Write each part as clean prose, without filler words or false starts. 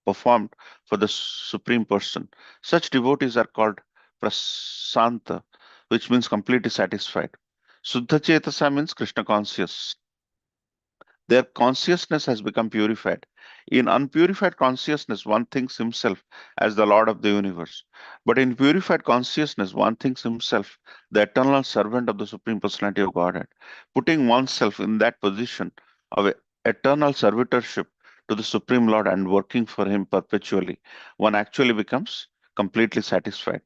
performed for the Supreme Person. Such devotees are called prasanta, which means completely satisfied. Suddha Chetasa means Krishna conscious. Their consciousness has become purified. In unpurified consciousness, one thinks himself as the Lord of the universe. But in purified consciousness, one thinks himself the eternal servant of the Supreme Personality of Godhead. Putting oneself in that position of eternal servitorship to the Supreme Lord and working for Him perpetually, one actually becomes completely satisfied.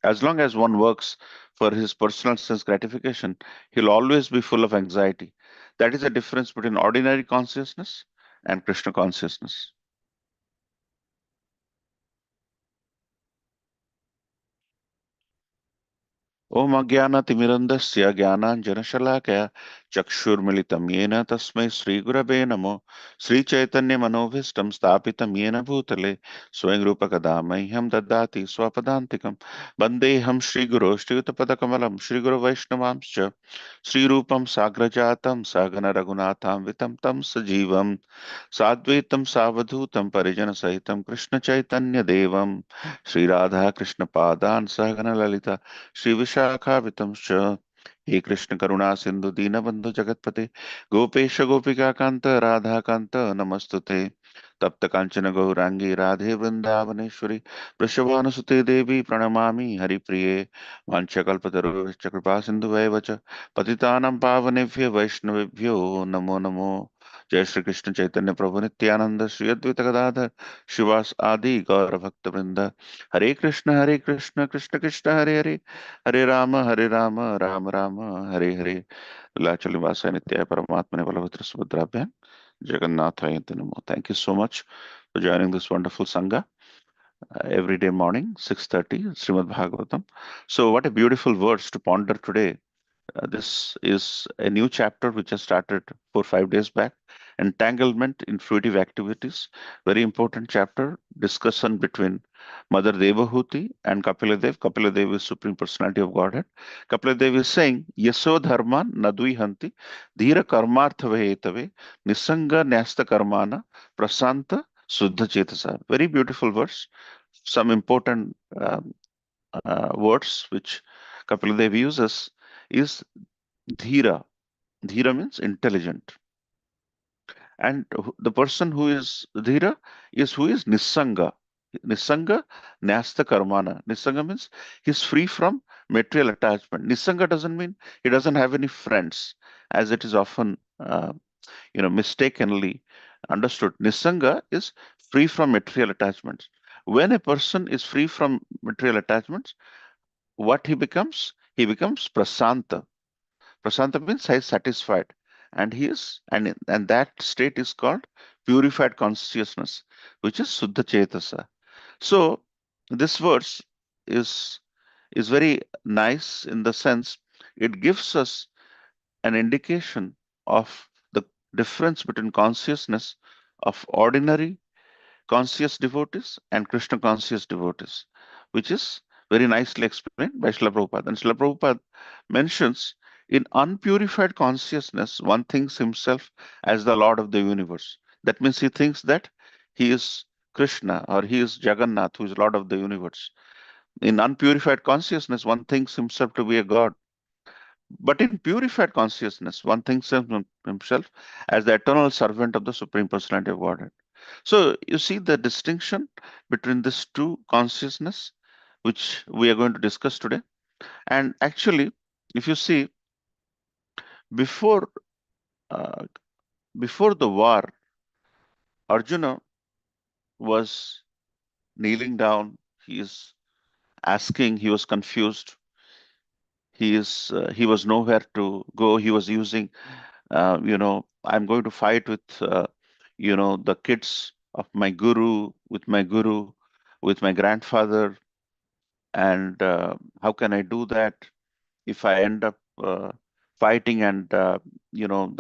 As long as one works for his personal sense gratification, he'll always be full of anxiety. That is the difference between ordinary consciousness and Krishna consciousness. ओम अज्ञानतिमिरन्दस्य ज्ञानाञ्जनशलाकया चक्षुर्मिलितं येन तस्मै श्रीगुरवे नमो श्रीचैतन्यमनोभीष्टं स्थापितं येन भूतले स्वयं रूपकदा मह्यं ददाति स्वपदान्तिकं वन्देऽहं श्रीगुरो श्रीयुतपदकमलं श्रीगुरुवैष्णवांश्च श्रीरूपं साग्रजातं सहगणरघुनाथान्वितं तं सजीवं साद्वैतं सावधूतं परिजनसहितं कृष्णचैतन्यदेवं श्रीराधाकृष्णपादान् सहगणललिता श्रीविशाखावितंश्च हे कृष्ण करुणा सिंधु दीनबंधु जगतपते गोपेश गोपिका कांत राधाकांत नमस्तुते तप्त कांचन गौरांगी राधे वृंदावनेश्वरी वृषभानुसुते देवी प्रणमामि हरिप्रिये वाञ्छकल्पतरुश्च कृपा सिन्धुवैव च पतितानां पावनेभ्यो वैष्णवेभ्यो नमो नमो। जय श्री कृष्ण चैतन्य प्रभु नित्यानंद श्री अद्वैत गदाधर शिवास आदि गौर भक्त वृंद। हरे कृष्ण कृष्ण कृष्ण हरे हरे, हरे राम राम राम हरे हरे। लाचुली वासाय नित्याय परमात्मने बलभद्र सुभद्राभ्यां जगन्नाथाय ते नमो। Thank you so much for joining this wonderful sangha every day morning 6:30 Srimad Bhagavatam. So what a beautiful words to ponder today. This is a new chapter which I started 4 5 days back. Entanglement in fruitive activities. Very important chapter. Discussion between Mother Devahuti and Kapiladev. Kapiladev is Supreme Personality of Godhead. Kapiladev is saying, Yaso dharman nadui hanti, dhira karmartha hetave, nisanga nyasta karmana, prasanta suddha chetasa. Very beautiful verse. Some important words which Kapiladev uses is Dhira. Dhira means intelligent. And the person who is Dhira is who is Nisanga. Nisanga Nyasta Karmana. Nisanga means he's free from material attachment. Nisanga doesn't mean he doesn't have any friends, as it is often mistakenly understood. Nisanga is free from material attachments. When a person is free from material attachments, what he becomes? He becomes prasanta. Prasanta means he is satisfied, and he is, and that state is called purified consciousness, which is Suddha Chetasa. So this verse is is very nice in the sense it gives us an indication of the difference between consciousness of ordinary conscious devotees and Krishna conscious devotees, which is very nicely explained by Srila Prabhupada. And Srila Prabhupada mentions in unpurified consciousness, one thinks himself as the Lord of the universe. That means he thinks that he is Krishna or he is Jagannath, who is Lord of the universe. In unpurified consciousness, one thinks himself to be a God. But in purified consciousness, one thinks of himself as the eternal servant of the Supreme Personality of Godhead. So you see the distinction between these two consciousness, which we are going to discuss today. And actually, if you see, before uh, before the war, Arjuna was kneeling down. He is asking. He was confused. He was nowhere to go. He was using I'm going to fight with the kids of my guru, with my grandfather, and how can I do that if I end up fighting and the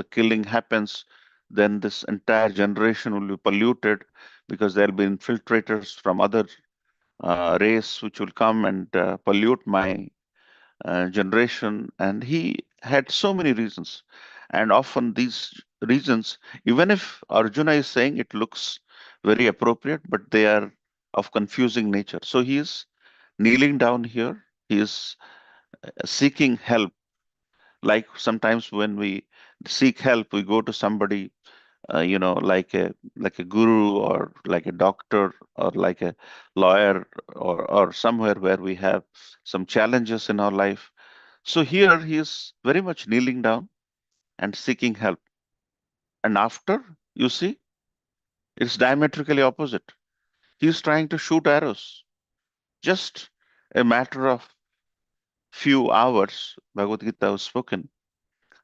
killing happens, then this entire generation will be polluted because there'll be infiltrators from other race which will come and pollute my generation. And he had so many reasons, and often these reasons, even if Arjuna is saying it looks very appropriate, but they are of confusing nature. So he is kneeling down here. He is seeking help. Like sometimes when we seek help, we go to somebody, like a guru or like a doctor or like a lawyer or somewhere where we have some challenges in our life. So here he is very much kneeling down and seeking help. And after, you see, it's diametrically opposite. He's trying to shoot arrows. Just a matter of few hours, Bhagavad Gita was spoken.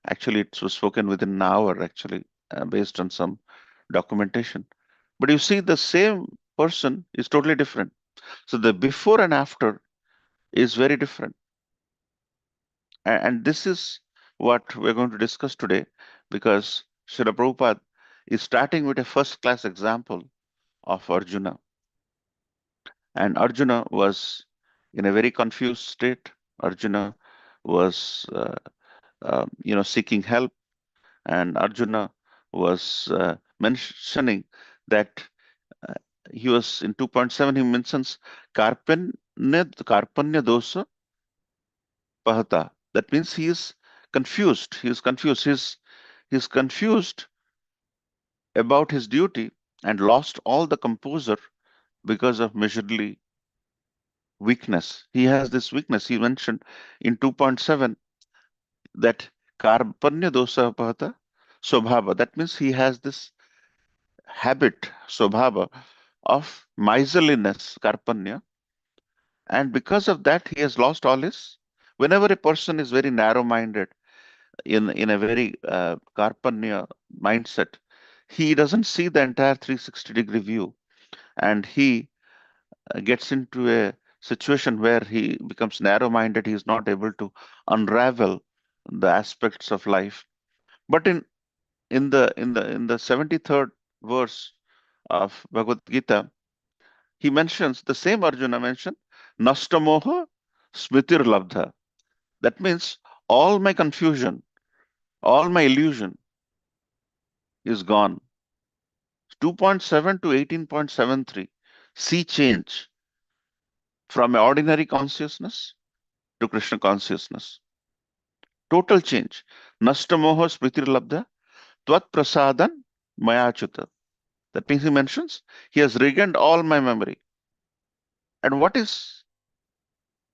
Actually, it was spoken within an hour, actually, based on some documentation. But you see, the same person is totally different. So the before and after is very different. And this is what we're going to discuss today because Srila Prabhupada is starting with a first class example of Arjuna. And Arjuna was in a very confused state. Arjuna was, seeking help, and Arjuna was mentioning that uh, he was in 2.7. He mentions karpanya dosa pahata. That means he is confused. He is confused. He's confused about his duty and lost all the composure because of measurably weakness. He has this weakness. He mentioned in 2.7 that karpanya dosa pahata swabhava. That means he has this habit, swabhava, of miserliness, karpanya, and because of that, he has lost all his. Whenever a person is very narrow-minded, in a very karpanya mindset, he doesn't see the entire 360-degree view, and he gets into a situation where he becomes narrow-minded. He is not able to unravel the aspects of life. But in the 73rd verse of Bhagavad Gita, he mentions the same Arjuna mentioned Nashtamoha Smritir Labdha. That means all my confusion, all my illusion is gone. 2.7 to 18.73. See change from ordinary consciousness to Krishna consciousness. Total change. Nashtamoha Smritir Labdha Tvat Prasadan Mayachuta. That means he mentions he has regained all my memory. And what is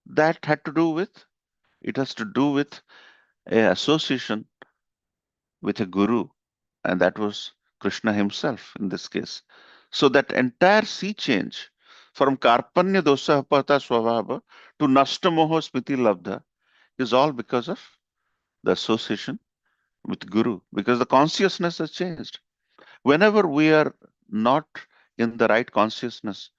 that had to do with? It has to do with a association with a guru, and that was Krishna himself in this case. So that entire sea change from Karpanya Dosa Apata Swabhava to Nashtamoho Smiti Labdha is all because of the association with Guru, because the consciousness has changed. Whenever we are not in the right consciousness,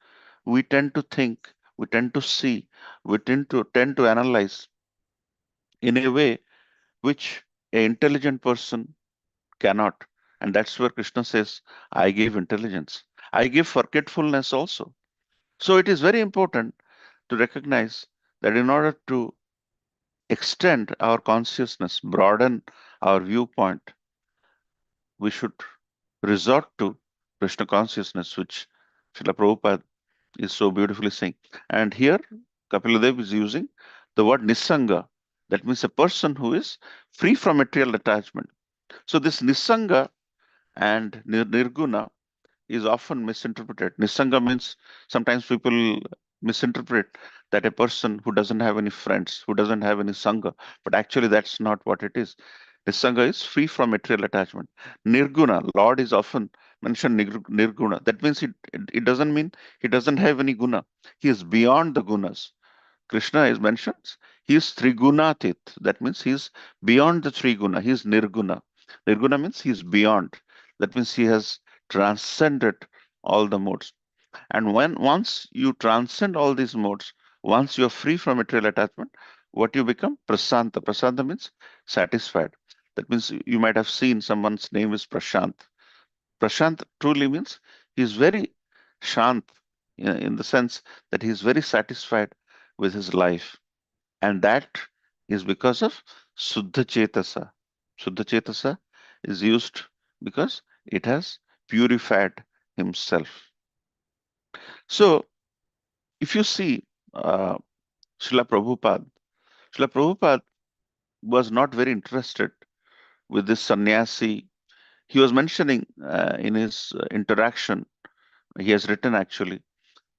we tend to think, we tend to see, we tend to analyze in a way which an intelligent person cannot. And that's where Krishna says, I give intelligence. I give forgetfulness also. So it is very important to recognize that in order to extend our consciousness, broaden our viewpoint, we should resort to Krishna consciousness, which Srila Prabhupada is so beautifully saying. And here, Kapiladev is using the word Nisanga. That means a person who is free from material attachment. So this Nisanga and Nirguna is often misinterpreted. Nisanga means sometimes people misinterpret that a person who doesn't have any friends, who doesn't have any Sangha, but actually that's not what it is. Nisanga is free from material attachment. Nirguna, Lord is often mentioned Nirguna. That means it doesn't mean he doesn't have any guna. He is beyond the gunas. Krishna is mentioned. He is Trigunatit. That means he is beyond the Triguna. He is Nirguna. Nirguna means he is beyond. That means he has transcended all the modes. And when once you transcend all these modes, once you are free from material attachment, what you become? Prasanta. Prasanta means satisfied. That means you might have seen someone's name is Prashant. Prashant truly means he is very shant in the sense that he is very satisfied with his life. And that is because of Suddha Chetasa. Suddha Chetasa is used because it has purified himself. So if you see uh, Srila Prabhupada, Srila Prabhupada was not very interested with this sannyasi. He was mentioning in his interaction, he has written actually,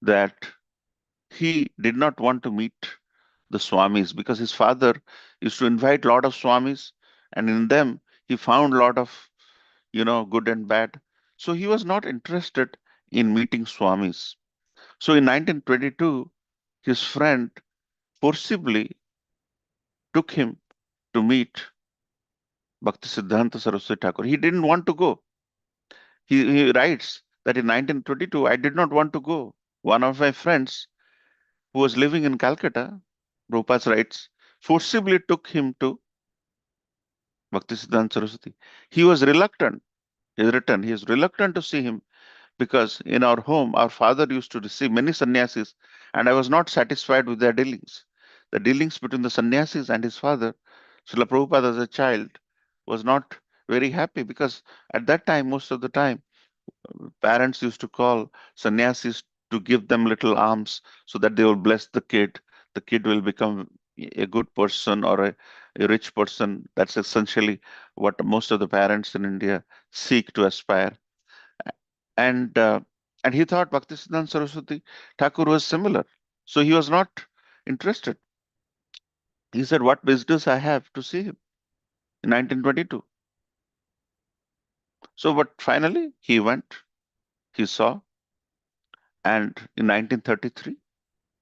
that he did not want to meet the swamis because his father used to invite a lot of swamis, and in them he found a lot of, good and bad. So he was not interested in meeting swamis. So in 1922, his friend forcibly took him to meet Bhaktisiddhanta Saraswati Thakur. He didn't want to go. He writes that in 1922, I did not want to go. One of my friends who was living in Calcutta, Prabhupada writes, forcibly took him to Bhaktisiddhanta Saraswati. He was reluctant. He has written, he is reluctant to see him because in our home, our father used to receive many sannyasis, and I was not satisfied with their dealings. The dealings between the sannyasis and his father, Srila Prabhupada as a child, was not very happy because at that time, most of the time, parents used to call sannyasis to give them little alms so that they will bless the kid. The kid will become a good person or a rich person. That's essentially what most of the parents in India seek to aspire. And and he thought Bhaktisiddhanta Saraswati Thakur was similar. So he was not interested. He said, what business I have to see him in 1922? So, but finally he went, he saw, and in 1933,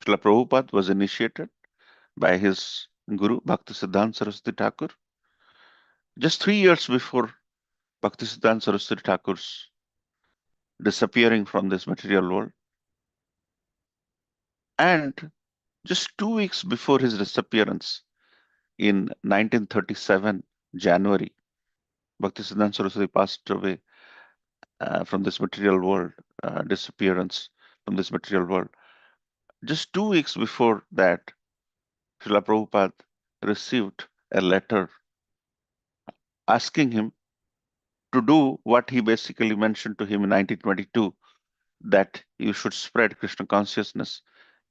Srila Prabhupada was initiated by his guru, Bhaktisiddhanta Saraswati Thakur, just 3 years before Bhaktisiddhanta Saraswati Thakur's disappearing from this material world. And just 2 weeks before his disappearance in 1937, January, Bhaktisiddhanta Saraswati passed away from this material world, disappearance from this material world. Just 2 weeks before that, Srila Prabhupada received a letter asking him to do what he basically mentioned to him in 1922, that you should spread Krishna consciousness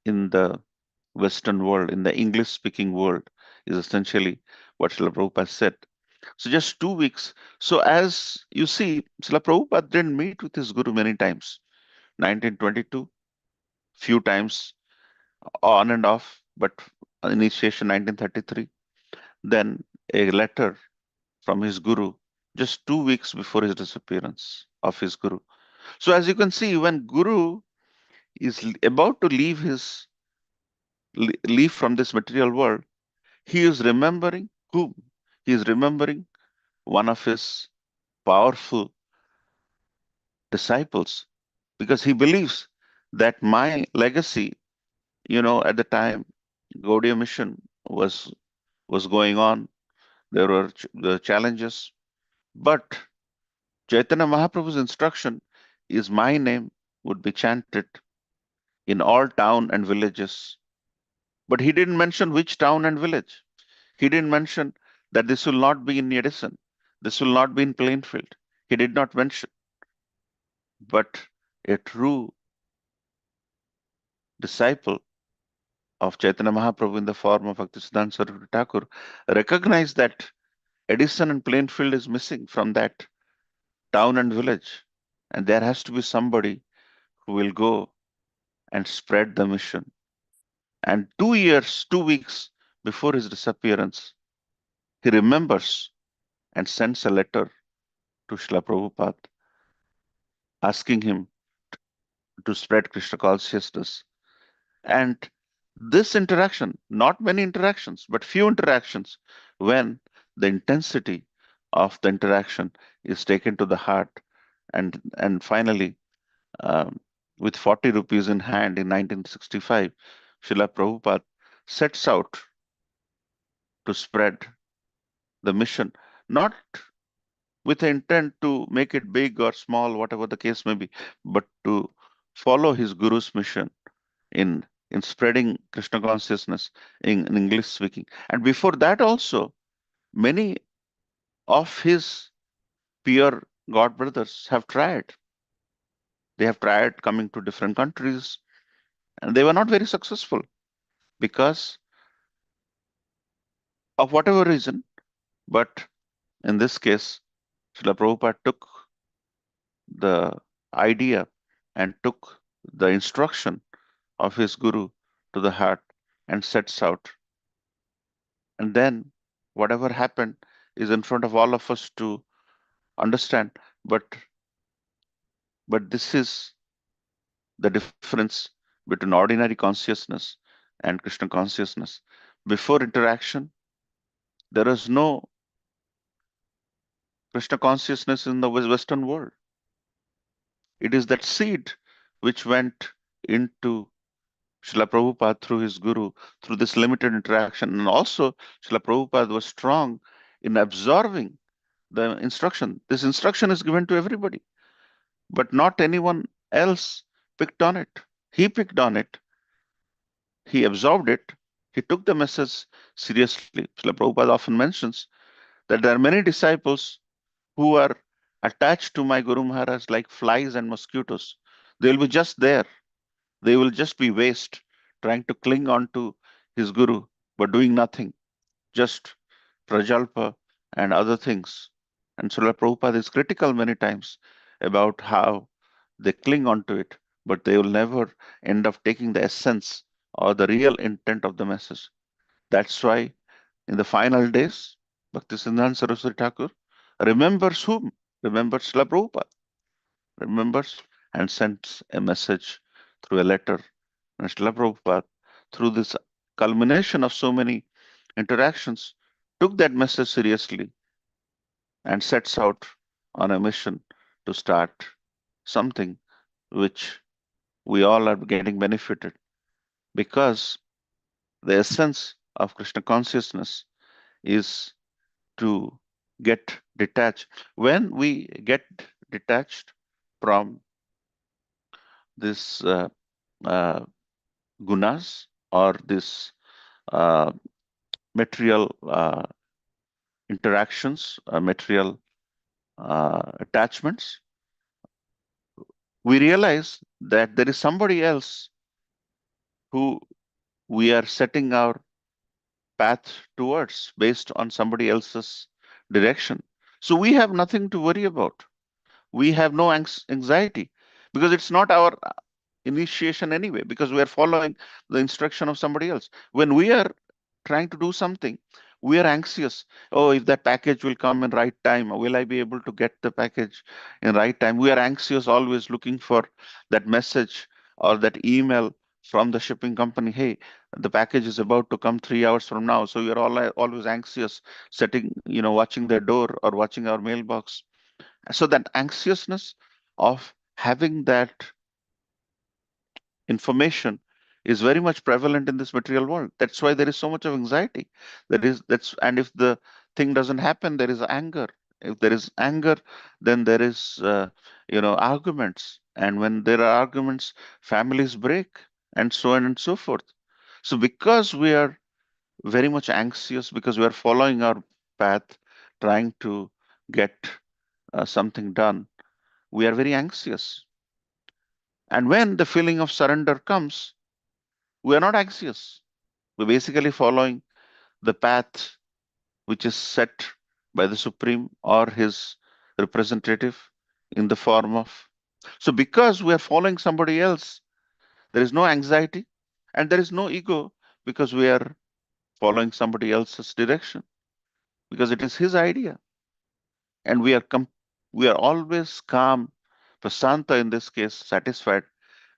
in the Western world, in the English speaking world, is essentially what Srila Prabhupada said. So just 2 weeks. So as you see, Srila Prabhupada didn't meet with his guru many times. 1922, few times on and off, but initiation 1933. Then a letter from his guru just 2 weeks before his disappearance of his guru. So as you can see, when guru is about to leave from this material world, he is remembering whom? He is remembering one of his powerful disciples because he believes that my legacy, at the time Gaudiya mission was going on, there were the challenges, but Chaitanya Mahaprabhu's instruction is my name would be chanted in all town and villages. But he didn't mention which town and village. He didn't mention that this will not be in Edison. This will not be in Plainfield. He did not mention. But a true disciple of Chaitanya Mahaprabhu in the form of Bhaktisiddhanta Saraswati Thakur recognized that Edison and Plainfield is missing from that town and village. And there has to be somebody who will go and spread the mission. And 2 years, 2 weeks before his disappearance, he remembers and sends a letter to Srila Prabhupada asking him to spread Krishna consciousness. And this interaction, not many interactions, but few interactions, when the intensity of the interaction is taken to the heart, and finally, um, with 40 rupees in hand in 1965, Srila Prabhupada sets out to spread the mission, not with the intent to make it big or small, whatever the case may be, but to follow his guru's mission in spreading Krishna consciousness in English speaking. And before that also, many of his peer God brothers have tried. They have tried coming to different countries. And they were not very successful because of whatever reason. But in this case, Srila Prabhupada took the idea and took the instruction of his guru to the heart and sets out. And then whatever happened is in front of all of us to understand. But this is the difference between ordinary consciousness and Krishna consciousness. Before interaction, there is no Krishna consciousness in the Western world. It is that seed which went into Srila Prabhupada through his guru, through this limited interaction. And also, Srila Prabhupada was strong in absorbing the instruction. This instruction is given to everybody, but not anyone else picked on it. He picked on it, he absorbed it, he took the message seriously. Srila Prabhupada often mentions that there are many disciples who are attached to my Guru Maharaj like flies and mosquitoes. They will be just there. They will just be waste, trying to cling on to his Guru, but doing nothing, just prajalpa and other things. And Srila Prabhupada is critical many times about how they cling onto it, but they will never end up taking the essence or the real intent of the message. That's why in the final days, Bhaktisiddhanta Saraswati Thakur remembers whom? Remembers Srila Prabhupada, remembers and sends a message through a letter. And Srila Prabhupada, through this culmination of so many interactions, took that message seriously and sets out on a mission to start something which we all are getting benefited because the essence of Krishna consciousness is to get detached. When we get detached from this uh, gunas or this uh, material interactions, material attachments, we realize that there is somebody else who we are setting our path towards based on somebody else's direction. So we have nothing to worry about. We have no anxiety because it's not our initiation anyway, because we are following the instruction of somebody else. When we are trying to do something, we are anxious. Oh, if that package will come in right time, will I be able to get the package in right time? We are anxious, always looking for that message or that email from the shipping company. Hey, the package is about to come 3 hours from now. So we are all always anxious, setting, watching the door or watching our mailbox. So that anxiousness of having that information is very much prevalent in this material world. That's why there is so much of anxiety. And if the thing doesn't happen, there is anger. If there is anger, then there is arguments. And when there are arguments, families break, and so on and so forth. So because we are very much anxious, because we are following our path, trying to get something done, we are very anxious. And when the feeling of surrender comes, we are not anxious. We're basically following the path which is set by the Supreme or his representative in the form of. So, because we are following somebody else, there is no anxiety and there is no ego because we are following somebody else's direction because it is his idea. And we are always calm, prasanta in this case, satisfied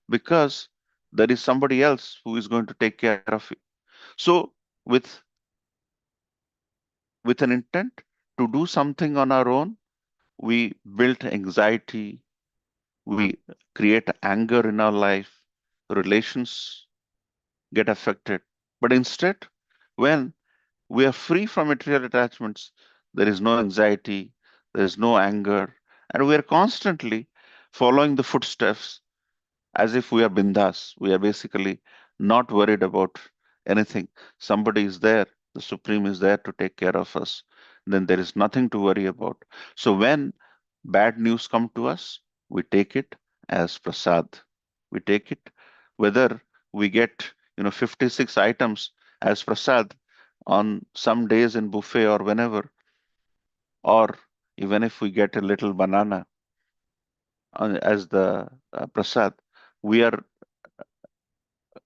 because there is somebody else who is going to take care of you. So, with with an intent to do something on our own, we build anxiety, we create anger in our life, relations get affected. But instead, when we are free from material attachments, there is no anxiety, there is no anger, and we are constantly following the footsteps as if we are bindas. We are basically not worried about anything. Somebody is there, the Supreme is there to take care of us. Then there is nothing to worry about. So when bad news come to us, we take it as prasad. We take it whether we get 56 items as prasad on some days in buffet or whenever, or even if we get a little banana as the prasad, we are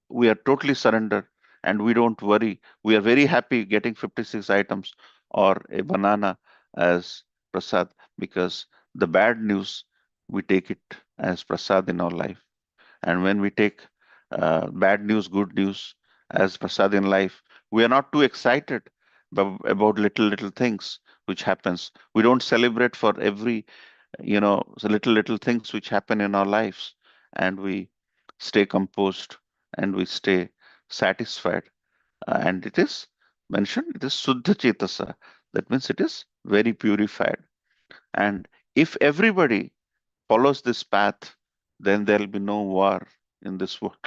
we are totally surrendered and we don't worry. We are very happy getting 56 items or a banana as prasad, because the bad news, we take it as prasad in our life. And when we take bad news, good news as prasad in life, we are not too excited about little things which happens. We don't celebrate for every so little things which happen in our lives, and we stay composed and we stay satisfied. And it is mentioned, it is Suddha Chetasa. That means it is very purified. And if everybody follows this path, then there'll be no war in this world.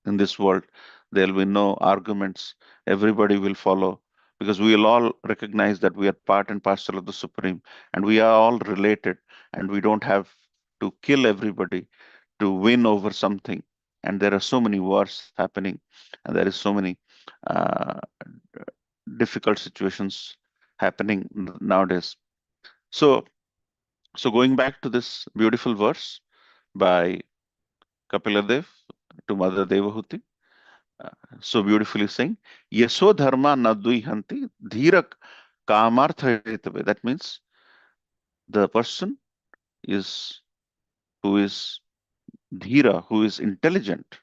In this world, there'll be no arguments. Everybody will follow, because we will all recognize that we are part and parcel of the Supreme, and we are all related, and we don't have to kill everybody to win over something. And there are so many wars happening, and there is so many uh, difficult situations happening nowadays. So, so going back to this beautiful verse by Kapiladev to Mother Devahuti, uh, so beautifully saying, Yeso dharma na hanti dhirak kamartha hetave. That means the person is who is dhira, who is intelligent,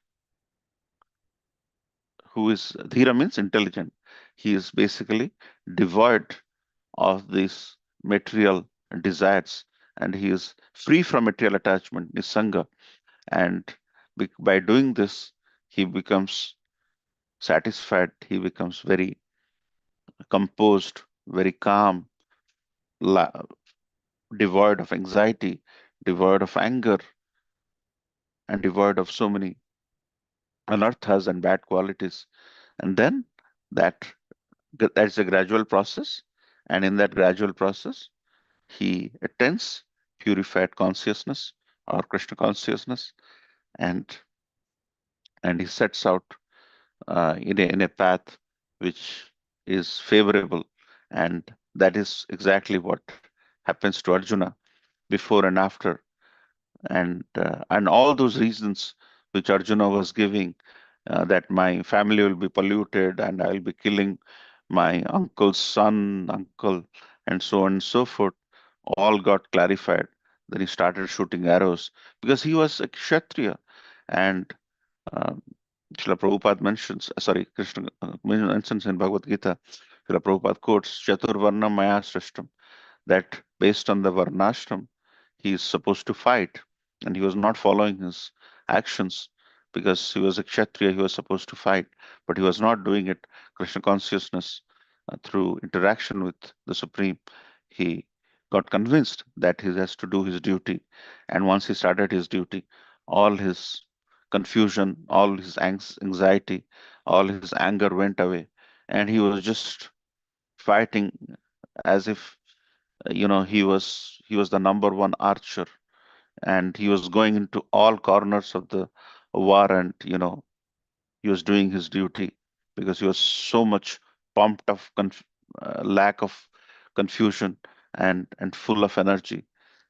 who is dhira means intelligent. He is basically devoid of these material desires, and he is free from material attachment, nisanga. And by doing this, he becomes satisfied, he becomes very composed, very calm, la- devoid of anxiety, devoid of anger, and devoid of so many anarthas and bad qualities. And then that that's a gradual process. And in that gradual process, he attains purified consciousness or Krishna consciousness, and he sets out in a path which is favorable. And that is exactly what happens to Arjuna before and after. And all those reasons which Arjuna was giving, that my family will be polluted and I'll be killing my uncle's son, uncle, and so on and so forth, all got clarified. Then he started shooting arrows because he was a Kshatriya. And uh, Srila Prabhupada mentions, sorry, Krishna mentions in Bhagavad Gita, Srila Prabhupada quotes, Chaturvarna Maya Srishtam, that based on the Varnashram, he is supposed to fight. And he was not following his actions because he was a Kshatriya, he was supposed to fight, but he was not doing it. Krishna consciousness, through interaction with the Supreme, he got convinced that he has to do his duty. And once he started his duty, all his confusion, all his anxiety, all his anger went away. And he was just fighting as if he was the number one archer, and he was going into all corners of the war, and he was doing his duty because he was so much pumped of lack of confusion and full of energy,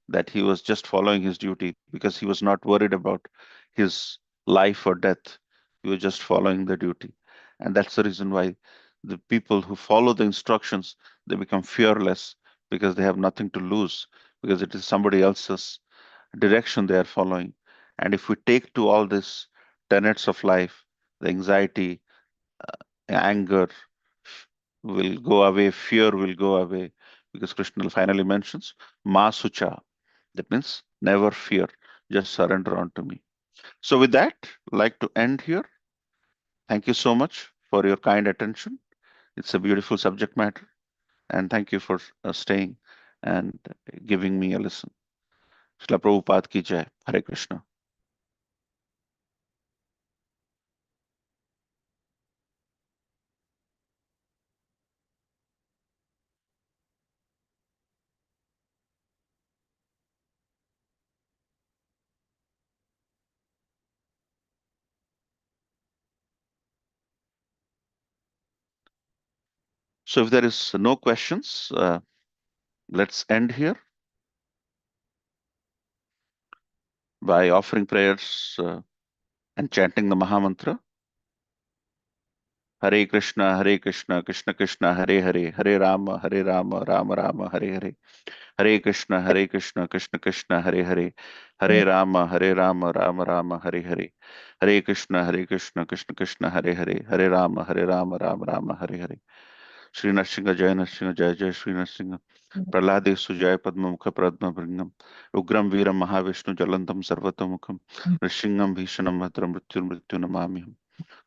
that he was just following his duty because he was not worried about his life or death. He was just following the duty. And that's the reason why the people who follow the instructions, they become fearless, because they have nothing to lose, because it is somebody else's direction they are following. And if we take to all these tenets of life, the anxiety, anger will go away, fear will go away, because Krishna finally mentions Masucha. That means never fear, just surrender unto me. So, with that, I'd like to end here. Thank you so much for your kind attention. It's a beautiful subject matter, and thank you for staying and giving me a listen. Srila Prabhupada ki jai. Hare Krishna. So if there is no questions, let's end here by offering prayers and chanting the Mahamantra. Hare Krishna, Krishna Krishna, Hare Hare, Hare Rama, Rama Rama, Hare Hare. Hare Krishna, Krishna Krishna, Hare Hare, Hare Rama, Rama Rama, Hare Hare. Hare Krishna, Krishna Krishna, Hare Hare, Hare Rama, Rama, Hare Hare. Shri Nrsinga, Jai Shri Nrsinga. Prahlade Sujaya Padma Mukha Pradma Bringam. Ugram Veeram Mahavishnu Jalantam Sarvatamukham. Nrshingam Bhishanam Bhadram Mrityu Namamiham.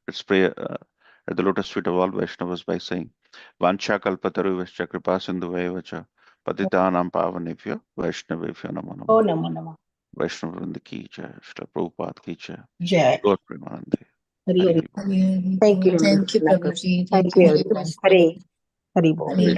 Let's pray at the lotus feet of all Vaishnavas by saying, Vancha Kalpataru Vaishya Kripa Sindhu Vacha Patitanam Pavanevya Vaishnavevya Namo Oh, Namo. Namo Namo. Vaishnava Vrinda ki jai, Shri Prabhupada ki jai. Jai. Gaur Premanande. Hari Hari Hari. Hari. Thank you. Thank you, Prabhuji. Prabhuji. Thank you, everyone. Hare Hari Bol. Hare